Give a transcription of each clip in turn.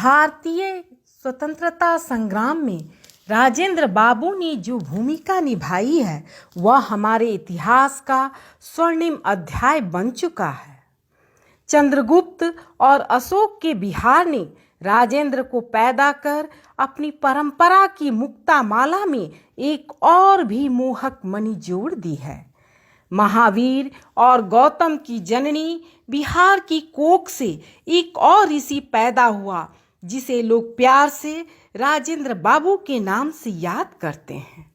भारतीय स्वतंत्रता संग्राम में राजेंद्र बाबू ने जो भूमिका निभाई है वह हमारे इतिहास का स्वर्णिम अध्याय बन चुका है। चंद्रगुप्त और अशोक के बिहार ने राजेंद्र को पैदा कर अपनी परंपरा की मुक्तामाला में एक और भी मोहक मणि जोड़ दी है। महावीर और गौतम की जननी बिहार की कोख से एक और ऋषि पैदा हुआ जिसे लोग प्यार से राजेंद्र बाबू के नाम से याद करते हैं।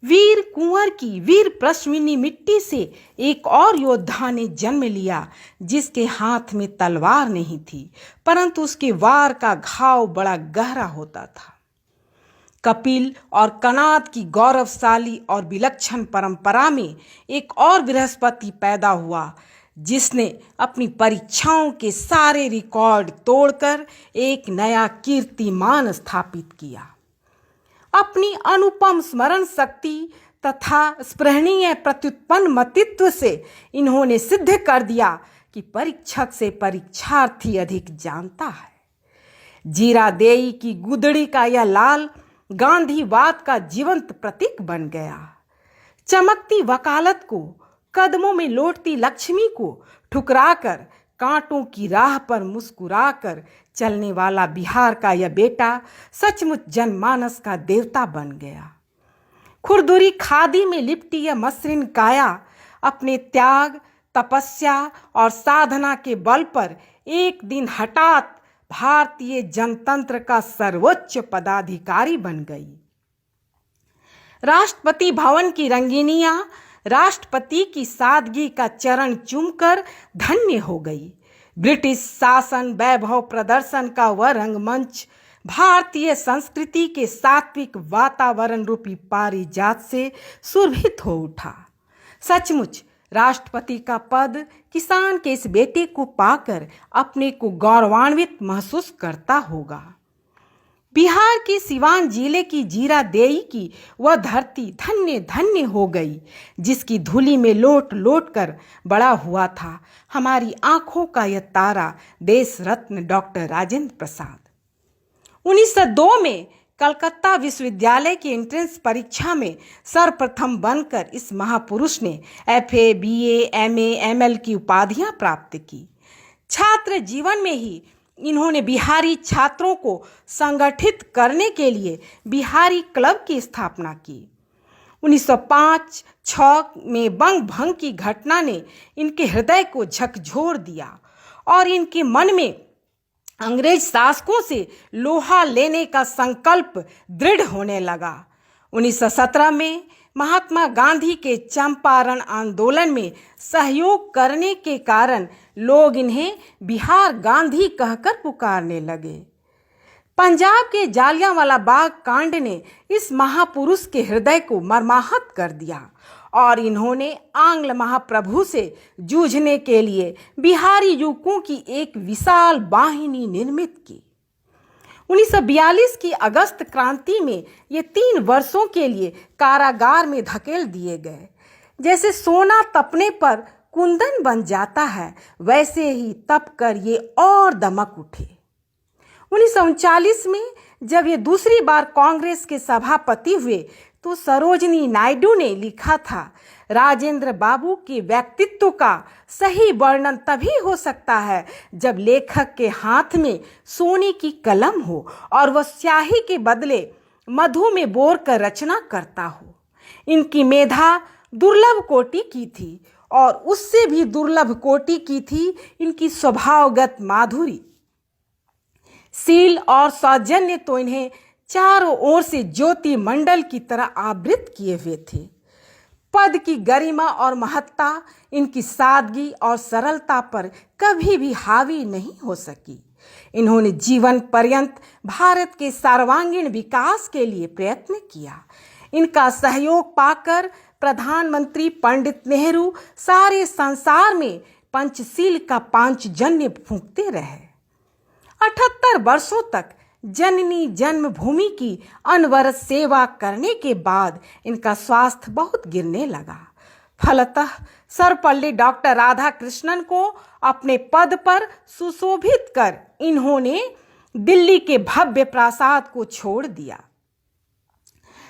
वीर कुंवर की वीर प्रश्विनी मिट्टी से एक और योद्धा ने जन्म लिया जिसके हाथ में तलवार नहीं थी, परंतु उसके वार का घाव बड़ा गहरा होता था। कपिल और कनाद की गौरवशाली और विलक्षण परंपरा में एक और बृहस्पति पैदा हुआ जिसने अपनी परीक्षाओं के सारे रिकॉर्ड तोड़कर एक नया कीर्तिमान स्थापित किया। अपनी अनुपम स्मरण शक्ति तथा स्पृहणीय प्रत्युत्पन्न मतित्व से इन्होंने सिद्ध कर दिया कि परीक्षक से परीक्षार्थी अधिक जानता है। जीरादेई की गुदड़ी का यह लाल गांधीवाद का जीवंत प्रतीक बन गया। चमकती वकालत को, कदमों में लौटती लक्ष्मी को ठुकराकर कांटों की राह पर मुस्कुराकर चलने वाला बिहार का यह बेटा सचमुच जनमानस का देवता बन गया। खुरदुरी खादी में लिपटी यह मसृण काया अपने त्याग, तपस्या और साधना के बल पर एक दिन हठात भारतीय जनतंत्र का सर्वोच्च पदाधिकारी बन गई। राष्ट्रपति भवन की रंगीनियां राष्ट्रपति की सादगी का चरण चूमकर धन्य हो गई। ब्रिटिश शासन वैभव प्रदर्शन का वह रंगमंच भारतीय संस्कृति के सात्विक वातावरण रूपी पारिजात से सुरभित हो उठा। सचमुच राष्ट्रपति का पद किसान के इस बेटे को पाकर अपने को गौरवान्वित महसूस करता होगा। बिहार के सिवान जिले की जीरादेई की वह धरती धन्य धन्य हो गई जिसकी धूलि में लोट लोट कर बड़ा हुआ था हमारी आंखों का यह तारा, देश रत्न डॉक्टर राजेंद्र प्रसाद। 1902 में कलकत्ता विश्वविद्यालय की एंट्रेंस परीक्षा में सर्वप्रथम बनकर इस महापुरुष ने FA, BA, MA, ML की उपाधियां प्राप्त की। छात्र जीवन में ही इन्होंने बिहारी छात्रों को संगठित करने के लिए बिहारी क्लब की स्थापना की। 1905-06 में बंग भंग की घटना ने इनके हृदय को झकझोर दिया और इनके मन में अंग्रेज शासकों से लोहा लेने का संकल्प दृढ़ होने लगा। 1917 में महात्मा गांधी के चंपारण आंदोलन में सहयोग करने के कारण लोग इन्हें बिहार गांधी कहकर पुकारने लगे। पंजाब के जालियांवाला बाग कांड ने इस महापुरुष के हृदय को मर्माहत कर दिया और इन्होंने आंग्ल महाप्रभु से जूझने के लिए बिहारी युवकों की एक विशाल बाहिनी निर्मित की। 1942 की अगस्त क्रांति में ये 3 वर्षों के लिए कारागार में धकेल दिए गए। जैसे सोना तपने पर कुंदन बन जाता है वैसे ही तप कर ये और दमक उठे। 1939 में जब ये दूसरी बार कांग्रेस के सभापति हुए तो सरोजनी नायडू ने लिखा था, राजेंद्र बाबू के व्यक्तित्व का सही वर्णन तभी हो सकता है जब लेखक के हाथ में सोने की कलम हो और वह स्याही के बदले मधु में बोर कर रचना करता हो। इनकी मेधा दुर्लभ कोटि की थी और उससे भी दुर्लभ कोटि की थी इनकी स्वभावगत माधुरी। शील और सौजन्य तो इन्हें चारों ओर से ज्योति मंडल की तरह आवृत किए हुए थे। पद की गरिमा और महत्ता इनकी सादगी और सरलता पर कभी भी हावी नहीं हो सकी। इन्होंने जीवन पर्यंत भारत के सर्वांगीण विकास के लिए प्रयत्न किया। इनका सहयोग पाकर प्रधानमंत्री पंडित नेहरू सारे संसार में पंचशील का पांचजन्य फूंकते रहे। 78 वर्षों तक जननी जन्मभूमि की अनवरत सेवा करने के बाद इनका स्वास्थ्य बहुत गिरने लगा। फलतः सर्वपल्ली डॉक्टर राधाकृष्णन को अपने पद पर सुशोभित कर इन्होंने दिल्ली के भव्य प्रासाद को छोड़ दिया।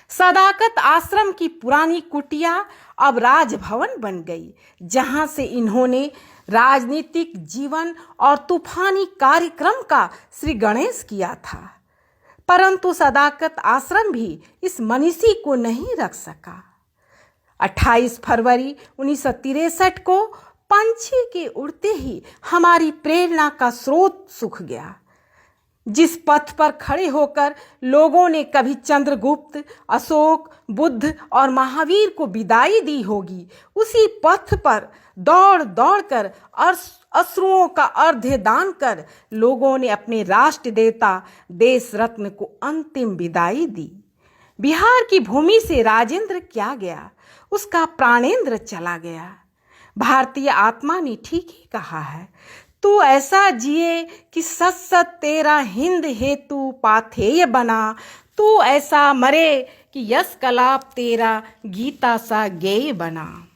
सदाकत आश्रम की पुरानी कुटिया अब राजभवन बन गई, जहां से इन्होंने राजनीतिक जीवन और तूफानी कार्यक्रम का श्री गणेश किया था। परंतु सदाकत आश्रम भी इस मनीषी को नहीं रख सका। 28 फरवरी 1963 को पंछी के उड़ते ही हमारी प्रेरणा का स्रोत सूख गया। जिस पथ पर खड़े होकर लोगों ने कभी चंद्रगुप्त, अशोक, बुद्ध और महावीर को विदाई दी होगी, उसी पथ पर दौड़ दौड़ कर अश्रुओं का अर्घ्य दान कर लोगों ने अपने राष्ट्र देवता देश रत्न को अंतिम विदाई दी। बिहार की भूमि से राजेंद्र क्या गया, उसका प्राणेंद्र चला गया। भारतीय आत्मा ने ठीक ही कहा है, तू ऐसा जिए कि सत सत तेरा हिंद हेतु पाथेय बना, तू ऐसा मरे कि यश कलाप तेरा गीता सा गेय बना।